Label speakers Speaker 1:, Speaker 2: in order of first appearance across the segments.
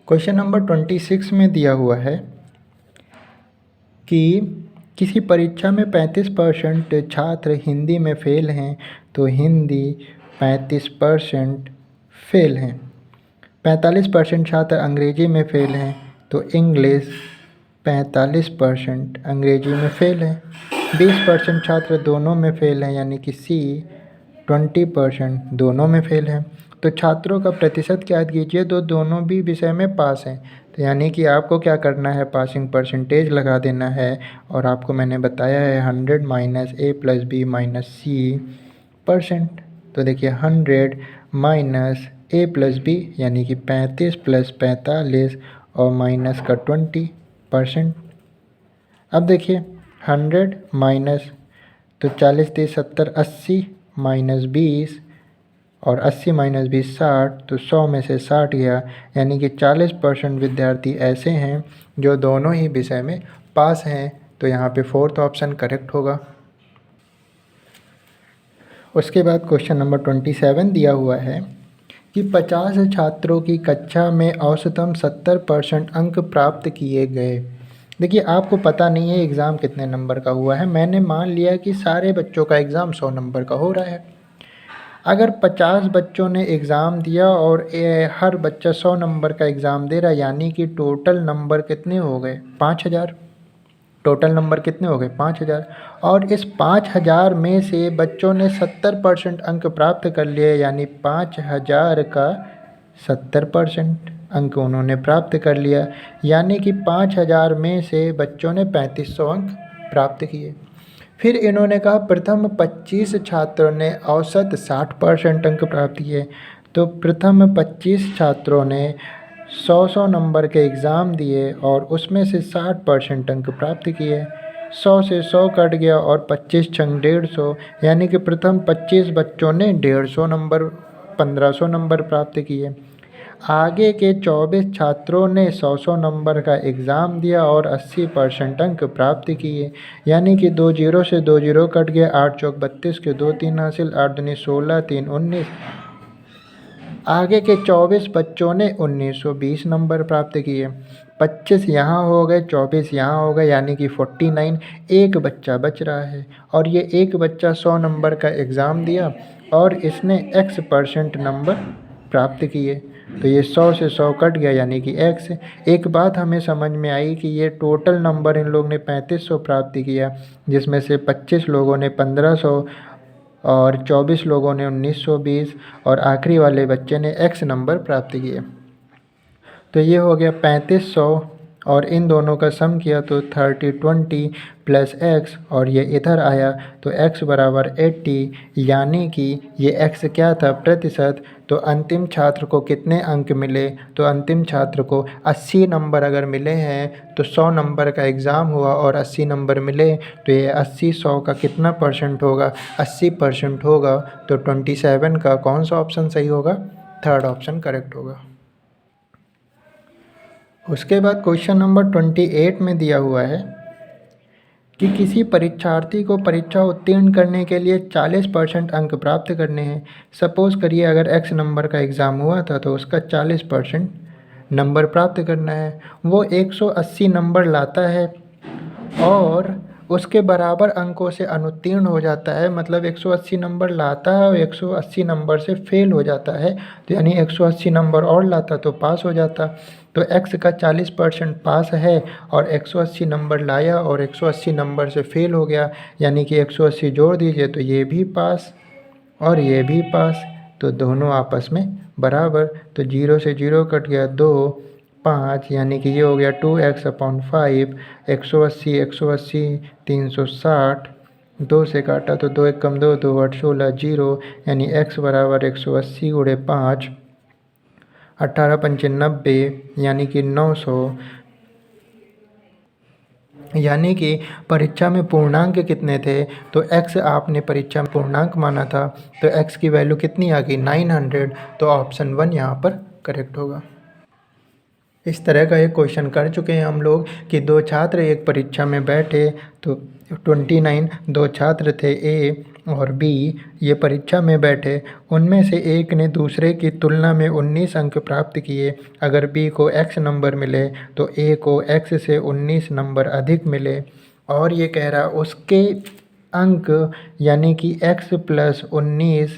Speaker 1: Question number 26 में दिया हुआ है कि किसी परीक्षा में 35% छात्र हिंदी में फ़ेल हैं, तो हिंदी 35% फ़ेल हैं। 45% छात्र अंग्रेजी में फ़ेल हैं, तो इंग्लिश 45% अंग्रेजी में फ़ेल हैं। 20% छात्र दोनों में फ़ेल हैं, यानी कि सी 20% दोनों में फ़ेल हैं। तो छात्रों का प्रतिशत ज्ञात कीजिए तो दोनों भी विषय में पास हैं। तो यानी कि आपको क्या करना है, पासिंग परसेंटेज लगा देना है। और आपको मैंने बताया है 100 minus A plus B minus C percent. तो देखिए 100 माइनस ए प्लस बी यानी कि 35 प्लस 45 और माइनस का 20%। अब देखिए 100 माइनस, तो 40 30 70 80 माइनस 20 और 80 माइनस 20 60, तो 100 में से 60 गया, यानी कि 40% विद्यार्थी ऐसे हैं जो दोनों ही विषय में पास हैं। तो यहाँ पे फोर्थ ऑप्शन करेक्ट होगा। उसके बाद क्वेश्चन नंबर 27 दिया हुआ है कि 50 छात्रों की कक्षा में औसतन 70% अंक प्राप्त किए गए। देखिए आपको पता नहीं है एग्ज़ाम कितने नंबर का हुआ है। मैंने मान लिया कि सारे बच्चों का एग्ज़ाम 100 नंबर का हो रहा है। अगर 50 बच्चों ने एग्ज़ाम दिया और हर बच्चा 100 नंबर का एग्ज़ाम दे रहा है, यानी कि टोटल नंबर कितने हो गए, 5000। टोटल नंबर कितने हो गए, 5000। और इस 5000 में से बच्चों ने 70% अंक प्राप्त कर लिए, यानी 5000 का 70% अंक उन्होंने प्राप्त कर लिया। यानी कि 5000 में से बच्चों ने 3500 अंक प्राप्त किए। फिर इन्होंने कहा प्रथम 25 छात्रों ने औसत 60% अंक प्राप्त किए। तो प्रथम 25 छात्रों ने 100 नंबर के एग्ज़ाम दिए और उसमें से 60% अंक प्राप्त किए। 100 से 100 कट गया और 25 छंग 150, यानी कि प्रथम 25 बच्चों ने 150 नंबर 1500 नंबर प्राप्त किए। आगे के 24 छात्रों ने 100 नंबर का एग्ज़ाम दिया और 80% अंक प्राप्त किए। यानी कि 2 जीरो से 2 जीरो कट गए, 8 चौक 32 के 2 3 हासिल, 8 दूनी 16 3 19। आगे के 24 बच्चों ने 1920 नंबर प्राप्त किए। 25 यहाँ हो गए, 24 यहाँ हो गए, यानी कि 49। एक बच्चा बच रहा है और ये एक बच्चा 100 नंबर का एग्ज़ाम दिया और इसने x% नंबर प्राप्त किए। तो ये 100 से 100 कट गया, यानी कि x। एक बात हमें समझ में आई कि ये टोटल नंबर इन लोग ने 3500 प्राप्त किया, जिसमें से 25 लोगों ने 1500 और 24 लोगों ने 1920 और आखिरी वाले बच्चे ने x नंबर प्राप्त किए। तो ये हो गया 3500 और इन दोनों का सम किया तो 3020 प्लस x, और ये इधर आया तो x बराबर 80, यानी कि ये x क्या था, प्रतिशत। तो अंतिम छात्र को कितने अंक मिले, तो अंतिम छात्र को 80 नंबर अगर मिले हैं तो 100 नंबर का एग्ज़ाम हुआ और 80 नंबर मिले, तो ये 80 100 का कितना परसेंट होगा, 80% होगा। तो 27 का कौन सा ऑप्शन सही होगा, थर्ड ऑप्शन करेक्ट होगा। उसके बाद क्वेश्चन नंबर 28 में दिया हुआ है कि किसी परीक्षार्थी को परीक्षा उत्तीर्ण करने के लिए 40% अंक प्राप्त करने हैं। सपोज़ करिए अगर x नंबर का एग्ज़ाम हुआ था तो उसका 40% नंबर प्राप्त करना है। वो 180 नंबर लाता है और उसके बराबर अंकों से अनुत्तीर्ण हो जाता है, मतलब 180 नंबर लाता है और 180 नंबर से फेल हो जाता है, तो यानी 180 नंबर और लाता तो पास हो जाता। तो x का 40% पास है और 180 नंबर लाया और 180 नंबर से फेल हो गया, यानी कि 180 जोड़ दीजिए तो ये भी पास और ये भी पास, तो दोनों आपस में बराबर। तो 0 से 0 कट गया, 2 5, यानी कि ये हो गया 2x/5। 180 180 360, 2 से काटा तो 2 1 कम 2 2 8 16 0, यानी x बराबर 180 गुणे 5 18 पंचे 90, यानी कि 900। यानी कि परीक्षा में पूर्णांक कितने थे, तो x आपने परीक्षा में पूर्णांक माना था, तो x की वैल्यू कितनी आ गई, 900। तो ऑप्शन 1 यहाँ पर करेक्ट होगा। इस तरह का एक क्वेश्चन कर चुके हैं हम लोग कि दो छात्र एक परीक्षा में बैठे तो 29 दो छात्र थे ए और बी, ये परीक्षा में बैठे। उनमें से एक ने दूसरे की तुलना में 19 अंक प्राप्त किए। अगर बी को x नंबर मिले तो ए को x से 19 नंबर अधिक मिले। और ये कह रहा उसके अंक यानी कि x प्लस 19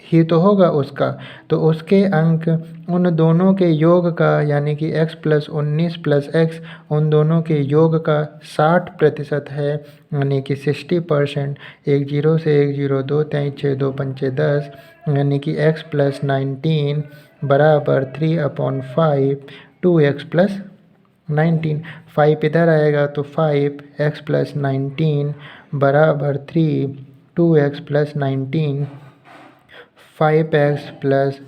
Speaker 1: ही तो होगा उसका, तो उसके अंक उन दोनों के योग का यानी कि x प्लस 19 प्लस x उन दोनों के योग का 60% है, यानी कि 60%। एक जीरो से एक जीरो, दो तेईस छः दो पंचे 10, यानी कि x प्लस 19 बराबर 3/5 2x प्लस 19। 5 इधर आएगा तो 5x प्लस 19 बराबर 3 2x प्लस 19 5x प्लस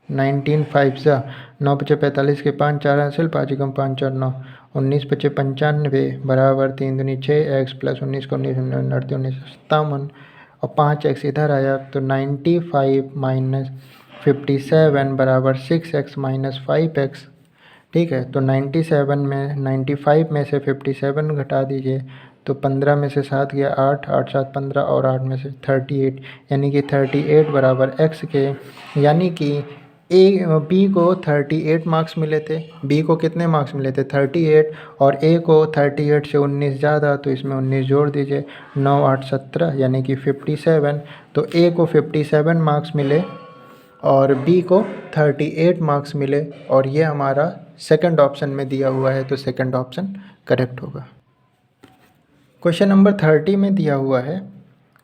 Speaker 1: 19 5 सा 9 पचे 45 के 5 4 हासिल 5 एकम 5 4 9 19 पचे 95 बराबर 3 दूनी 6x प्लस 19 को 19 57 और 5x इधर आया तो 95 माइनस 57 बराबर 6x माइनस 5x। ठीक है, तो 95 में से 57 घटा दीजिए तो 15 में से 7 गया 8 8 7 15 और 8 में से 38, यानी कि 38 बराबर x के, यानी कि बी को 38 मार्क्स मिले थे। बी को कितने मार्क्स मिले थे 38, और ए को 38 से 19 ज़्यादा तो इसमें 19 जोड़ दीजिए 9 8 17 यानी कि 57। तो ए को 57 मार्क्स मिले और बी को 38 मार्क्स मिले, और ये हमारा सेकंड ऑप्शन में दिया हुआ है, तो सेकंड ऑप्शन करेक्ट होगा। क्वेश्चन नंबर 30 में दिया हुआ है,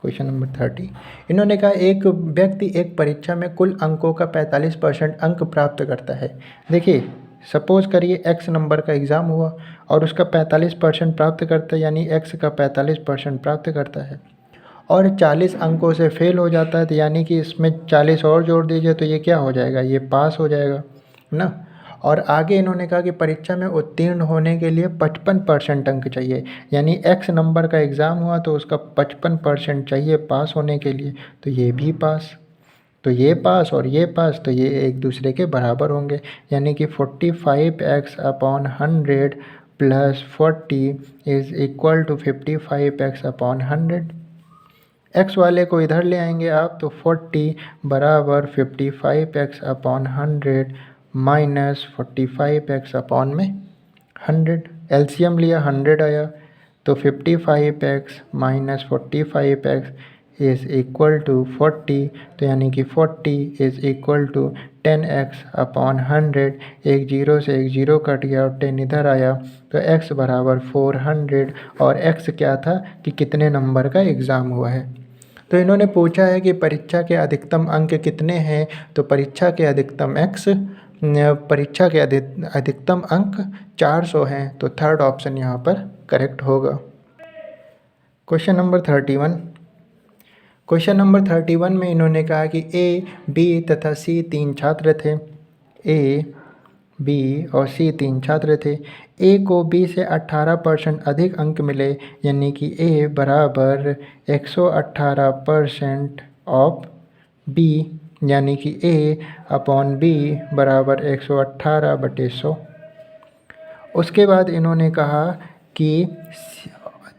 Speaker 1: क्वेश्चन नंबर 30 इन्होंने कहा एक व्यक्ति एक परीक्षा में कुल अंकों का 45% अंक प्राप्त करता है। देखिए सपोज करिए x नंबर का एग्ज़ाम हुआ और उसका 45% प्राप्त करता है, यानी x का 45% प्राप्त करता है, और 40 अंकों से फेल हो जाता है, तो यानी कि इसमें 40 और जोड़ दीजिए तो ये क्या हो जाएगा, ये पास हो जाएगा ना। और आगे इन्होंने कहा कि परीक्षा में उत्तीर्ण होने के लिए 55% अंक चाहिए, यानी x नंबर का एग्ज़ाम हुआ तो उसका 55% चाहिए पास होने के लिए, तो ये भी पास, तो ये पास और ये पास, तो ये एक दूसरे के बराबर होंगे, यानी कि 45x/100 plus 40 is equal to 55x/100। x वाले को इधर ले आएंगे आप तो 40 बराबर 55x/100 माइनस 45x में 100, एलसीएम लिया 100 आया, तो 55x minus 45x is equal to 40, तो यानी कि 40 इज़ इक्वल टू 10x/100। एक जीरो से एक जीरो कट गया और 10 इधर आया, तो x बराबर 400, और x क्या था कि कितने नंबर का एग्ज़ाम हुआ है। तो इन्होंने पूछा है कि परीक्षा के अधिकतम अंक कितने हैं, तो परीक्षा के अधिकतम अधिकतम अंक 400 हैं, तो थर्ड ऑप्शन यहाँ पर करेक्ट होगा। क्वेश्चन नंबर 31, क्वेश्चन नंबर 31 में इन्होंने कहा कि ए, बी तथा सी तीन छात्र थे। ए, बी और सी तीन छात्र थे। ए को बी से 18% अधिक अंक मिले, यानी कि ए बराबर 118% ऑफ बी, यानी कि ए अपॉन बी बराबर 118/100। उसके बाद इन्होंने कहा कि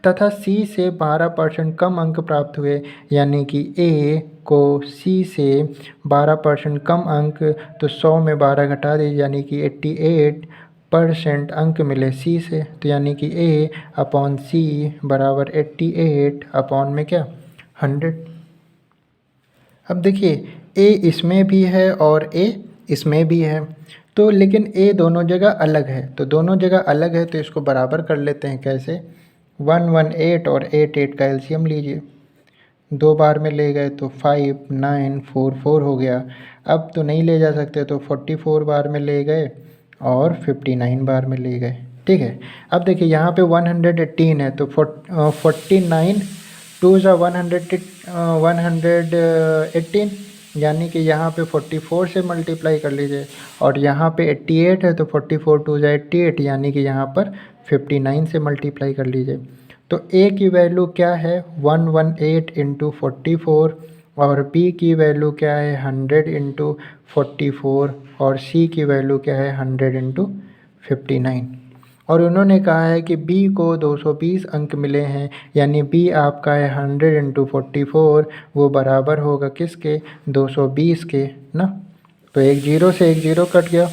Speaker 1: तथा सी से 12% कम अंक प्राप्त हुए, यानी कि ए को सी से 12% कम अंक, तो 100 में 12 घटा दीजिए, यानी कि 88% अंक मिले सी से, तो यानी कि ए अपॉन सी बराबर 88 अपॉन में क्या 100। अब देखिए ए इसमें भी है और ए इसमें भी है, तो लेकिन ए दोनों जगह अलग है, तो दोनों जगह अलग है तो इसको बराबर कर लेते हैं। कैसे, 118 और 88 का एलसीएम लीजिए, 2 बार में ले गए तो 5 9 4 4 हो गया। अब तो नहीं ले जा सकते तो 44 बार में ले गए और 59 बार में ले गए। ठीक है, अब देखिए यहाँ पे 118 है तो 49 2 ज़ा 118, यानी कि यहाँ पे 44 से मल्टीप्लाई कर लीजिए, और यहाँ पे 88 है तो 44 2 ज़ा 88, यानी कि यहाँ पर 59 से मल्टीप्लाई कर लीजिए। तो ए की वैल्यू क्या है, 118 इंटू 44 और b की वैल्यू क्या है 100 इंटू 44 और c की वैल्यू क्या है 100 इंटू 59। और उन्होंने कहा है कि b को 220 अंक मिले हैं, यानी b आपका है 100 इंटू 44, वो बराबर होगा किसके 220 के ना। तो एक जीरो से एक जीरो कट गया।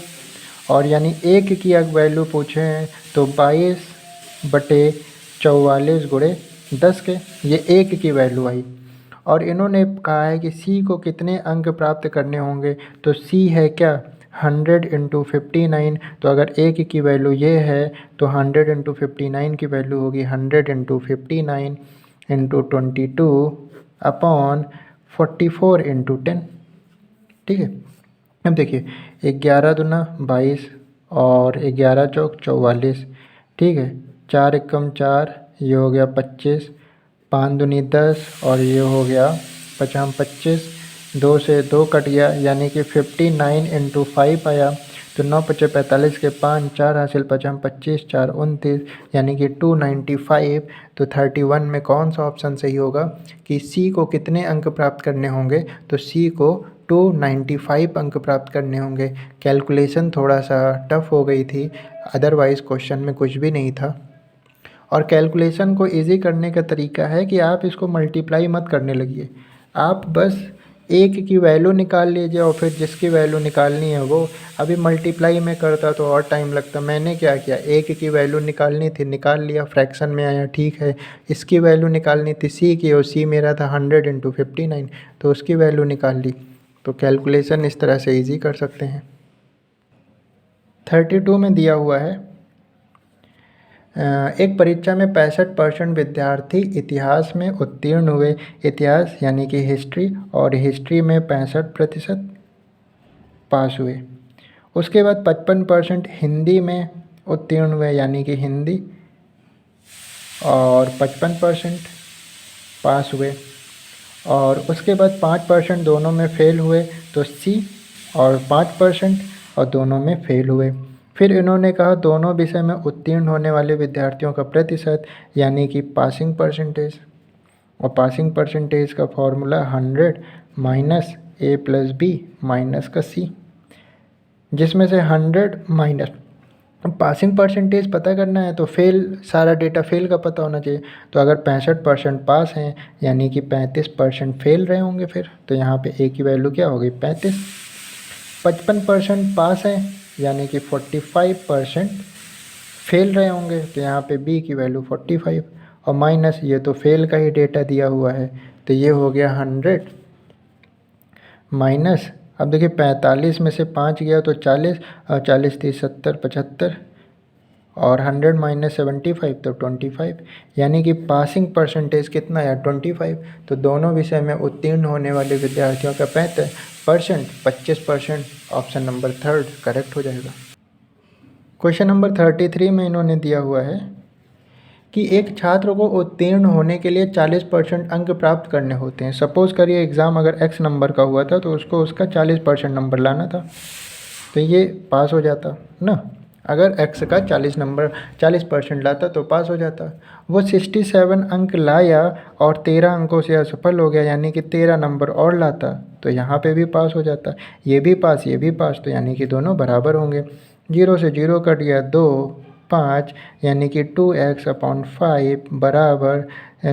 Speaker 1: और यानी एक की अगर वैल्यू पूछे हैं तो 22/44 गुणे 10 के, ये एक की वैल्यू आई। और इन्होंने कहा है कि c को कितने अंक प्राप्त करने होंगे, तो c है क्या 100 इंटू 59। तो अगर एक की वैल्यू ये है तो 100 इंटू 59 की वैल्यू होगी 100 इंटू 59 इंटू 22 अपॉन 44 इंटू 10। ठीक है। अब देखिए 11 दूना 22 और 11 चौक 44। ठीक है। 4 एकम 4, ये हो गया 25, 5 दूनी 10 और ये हो गया 5 25। 2 से 2 कट गया, यानी कि 59 इंटू 5 आया। तो 9 पचे 45 के 5, 4 हासिल 5 25, 4 29, यानी कि 295। तो 31 में कौन सा ऑप्शन सही होगा कि सी को कितने अंक प्राप्त करने होंगे, तो सी को 295 अंक प्राप्त करने होंगे। कैलकुलेशन थोड़ा सा टफ हो गई थी, अदरवाइज़ क्वेश्चन में कुछ भी नहीं था। और कैलकुलेशन को इजी करने का तरीका है कि आप इसको मल्टीप्लाई मत करने लगिए, आप बस एक की वैल्यू निकाल लीजिए और फिर जिसकी वैल्यू निकालनी है वो। अभी मल्टीप्लाई में करता तो और टाइम लगता। मैंने क्या किया, एक की वैल्यू निकालनी थी, निकाल लिया, फ्रैक्शन में आया, ठीक है। इसकी वैल्यू निकालनी थी सी की, और सी मेरा था 100 इंटू 59, तो उसकी वैल्यू निकाल ली। तो कैलकुलेशन इस तरह से इजी कर सकते हैं। 32 में दिया हुआ है एक परीक्षा में 65% विद्यार्थी इतिहास में उत्तीर्ण हुए। इतिहास यानी कि हिस्ट्री, और हिस्ट्री में 65% पास हुए। उसके बाद 55% हिंदी में उत्तीर्ण हुए, यानी कि हिंदी, और 55% पास हुए। और उसके बाद 5% दोनों में फेल हुए, तो सी, और 5% और दोनों में फेल हुए। फिर इन्होंने कहा दोनों विषय में उत्तीर्ण होने वाले विद्यार्थियों का प्रतिशत, यानी कि पासिंग परसेंटेज। और पासिंग परसेंटेज का formula 100 minus A plus B minus का सी, जिसमें से 100 माइनस पासिंग परसेंटेज पता करना है तो फेल, सारा डेटा फेल का पता होना चाहिए। तो अगर 65% पास हैं, यानी कि 35% फेल रहे होंगे फिर, तो यहाँ पे ए की वैल्यू क्या होगी 35। 55% पास हैं, यानी कि 45% फेल रहे होंगे, तो यहाँ पे बी की वैल्यू 45, और माइनस ये तो फेल का ही डेटा दिया हुआ है, तो ये हो गया 100 माइनस। अब देखिए 45 में से 5 गया तो 40, और 40 30 70 75, और 100 माइनस 75 तो 25, यानी कि पासिंग परसेंटेज कितना है 25। तो दोनों विषय में उत्तीर्ण होने वाले विद्यार्थियों का 35%, 25%, ऑप्शन नंबर 3 करेक्ट हो जाएगा। क्वेश्चन नंबर 33 में इन्होंने दिया हुआ है कि एक छात्र को उत्तीर्ण होने के लिए 40% अंक प्राप्त करने होते हैं। सपोज़ करिए एग्ज़ाम अगर x नंबर का हुआ था तो उसको उसका 40% नंबर लाना था, तो ये पास हो जाता ना। अगर x का 40% लाता तो पास हो जाता। वो 67 अंक लाया और 13 अंकों से असफल हो गया, यानी कि 13 नंबर और लाता तो यहाँ पे भी पास हो जाता। ये भी पास, ये भी पास, तो यानी कि दोनों बराबर होंगे। 0 से 0 कट गया 2, 5, यानी कि 2x/5 बराबर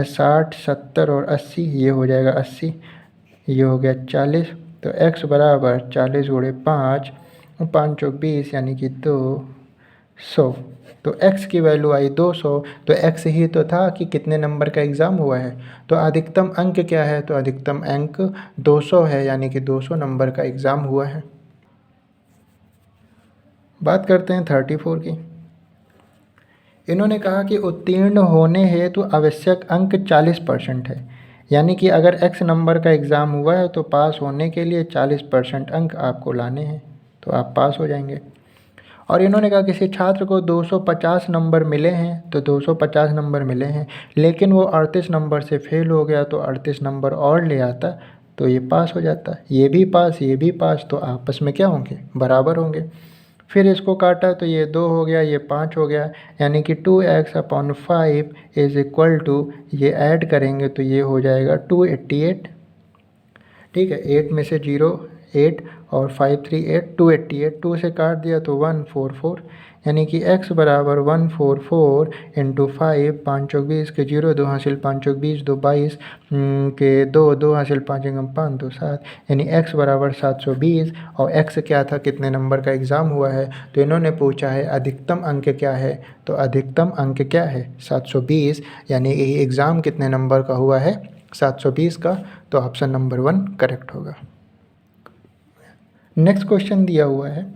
Speaker 1: 60, 70 और 80, ये हो जाएगा 80, ये हो गया 40। तो x बराबर 40 गुणे 5, 5 चौक 20, यानी कि 200। तो x की वैल्यू आई 200। तो x ही तो था कि कितने नंबर का एग्ज़ाम हुआ है, तो अधिकतम अंक क्या है, तो अधिकतम अंक 200 है, यानी कि 200 नंबर का एग्ज़ाम हुआ है। बात करते हैं 34 की। इन्होंने कहा कि उत्तीर्ण होने हेतु आवश्यक अंक 40% है, यानी कि अगर x नंबर का एग्ज़ाम हुआ है तो पास होने के लिए 40% अंक आपको लाने हैं, तो आप पास हो जाएंगे। और इन्होंने कहा किसी छात्र को 250 नंबर मिले हैं, तो 250 नंबर मिले हैं, लेकिन वो 38 नंबर से फेल हो गया, तो 38 नंबर और ले आता तो ये पास हो जाता। ये भी पास, ये भी पास, तो आपस में क्या होंगे, बराबर होंगे। फिर इसको काटा तो ये 2 हो गया, ये 5 हो गया, यानी कि 2x/5 इज़ इक्वल टू, ये ऐड करेंगे तो ये हो जाएगा 288। ठीक है। 8 में से 0 8 और 5 3 8 288, 2 से काट दिया तो 144, यानी कि x बराबर 144 इंटू 5, 5 चौक 20 के 0 2 हासिल 5 चौक 20 2 22 के 2 2 हासिल 5 एकम 5 2 7, यानी x बराबर 720। और x क्या था, कितने नंबर का एग्ज़ाम हुआ है, तो इन्होंने पूछा है अधिकतम अंक क्या है, तो अधिकतम अंक क्या है 720, यानी ये एग्ज़ाम कितने नंबर का हुआ है 720 का, तो ऑप्शन नंबर 1 करेक्ट होगा। नेक्स्ट क्वेश्चन दिया हुआ है,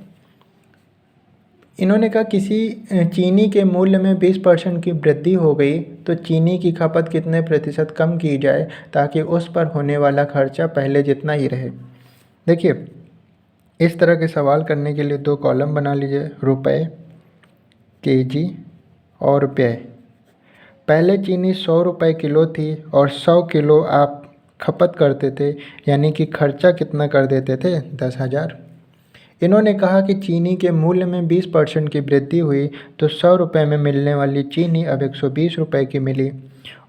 Speaker 1: इन्होंने कहा किसी चीनी के मूल्य में 20% की वृद्धि हो गई तो चीनी की खपत कितने प्रतिशत कम की जाए ताकि उस पर होने वाला खर्चा पहले जितना ही रहे। देखिए, इस तरह के सवाल करने के लिए 2 कॉलम बना लीजिए, रुपए, केजी और व्यय। पहले चीनी 100 रुपये किलो थी और 100 किलो आप खपत करते थे, यानी कि खर्चा कितना कर देते थे 10,000। इन्होंने कहा कि चीनी के मूल्य में 20% की वृद्धि हुई तो 100 रुपये में मिलने वाली चीनी अब 120 रुपये की मिली।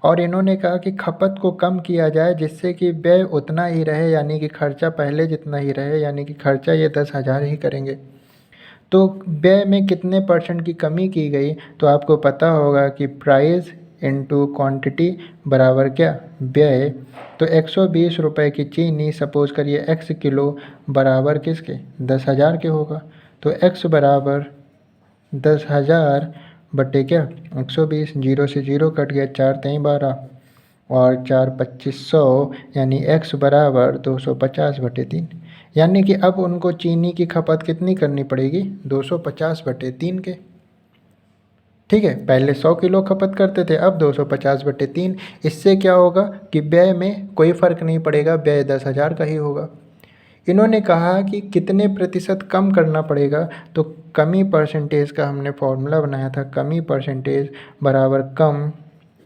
Speaker 1: और इन्होंने कहा कि खपत को कम किया जाए जिससे कि व्यय उतना ही रहे, यानी कि खर्चा पहले जितना ही रहे, यानी कि खर्चा ये 10,000 ही करेंगे। तो व्यय में कितने परसेंट की कमी की गई, तो आपको पता होगा कि प्राइस इनटू क्वांटिटी बराबर क्या, व्यय। तो 120 रुपये की चीनी सपोज करिए x किलो बराबर किसके 10,000 के होगा, तो x बराबर 10,000 बटे क्या 120, 0 से 0 कट गया, 4 3 12 और 4 2500, यानी x बराबर 250 बटे 3, यानी कि अब उनको चीनी की खपत कितनी करनी पड़ेगी 250 बटे 3 के। ठीक है, पहले 100 किलो खपत करते थे, अब 250 बटे 3। इससे क्या होगा कि व्यय में कोई फ़र्क नहीं पड़ेगा, व्यय 10,000 का ही होगा। इन्होंने कहा कि कितने प्रतिशत कम करना पड़ेगा, तो कमी परसेंटेज का हमने फॉर्मूला बनाया था, कमी परसेंटेज बराबर कम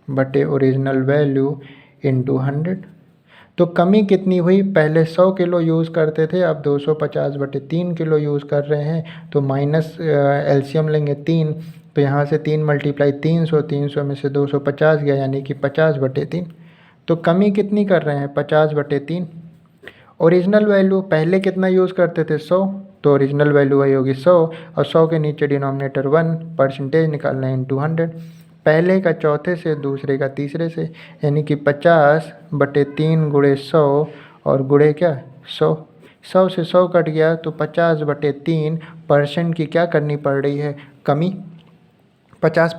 Speaker 1: बटे ओरिजिनल वैल्यू इंटू 100। तो कमी कितनी हुई, पहले 100 किलो यूज़ करते थे, अब 250 बटे 3 किलो यूज़ कर रहे हैं, तो माइनस एलसीएम लेंगे 3, तो यहाँ से 3 मल्टीप्लाई 300, 300 में से 250 गया, यानी कि 50 बटे 3। तो कमी कितनी कर रहे हैं 50 बटे 3। ओरिजिनल वैल्यू पहले कितना यूज़ करते थे 100, तो ओरिजिनल वैल्यू वही होगी 100, और 100 के नीचे डिनोमिनेटर 1, परसेंटेज निकालना है इंटू 100, पहले का चौथे से दूसरे का तीसरे से, यानी कि 50 बटे 3 गुणे 100 और गुणे क्या 100, 100 से 100 कट गया, तो 50 बटे 3 परसेंट की क्या करनी पड़ रही है कमी, 50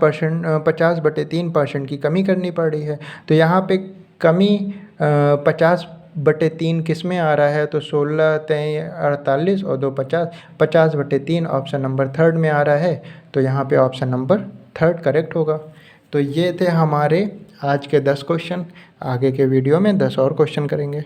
Speaker 1: बटे 3% की कमी करनी पड़ रही है। तो यहाँ पे कमी 50 बटे 3 किस में आ रहा है, तो 16 3 48 और 2 50, 50 बटे 3 ऑप्शन नंबर 3 में आ रहा है, तो यहाँ पे ऑप्शन नंबर 3 करेक्ट होगा। तो ये थे हमारे आज के 10 क्वेश्चन, आगे के वीडियो में 10 और क्वेश्चन करेंगे।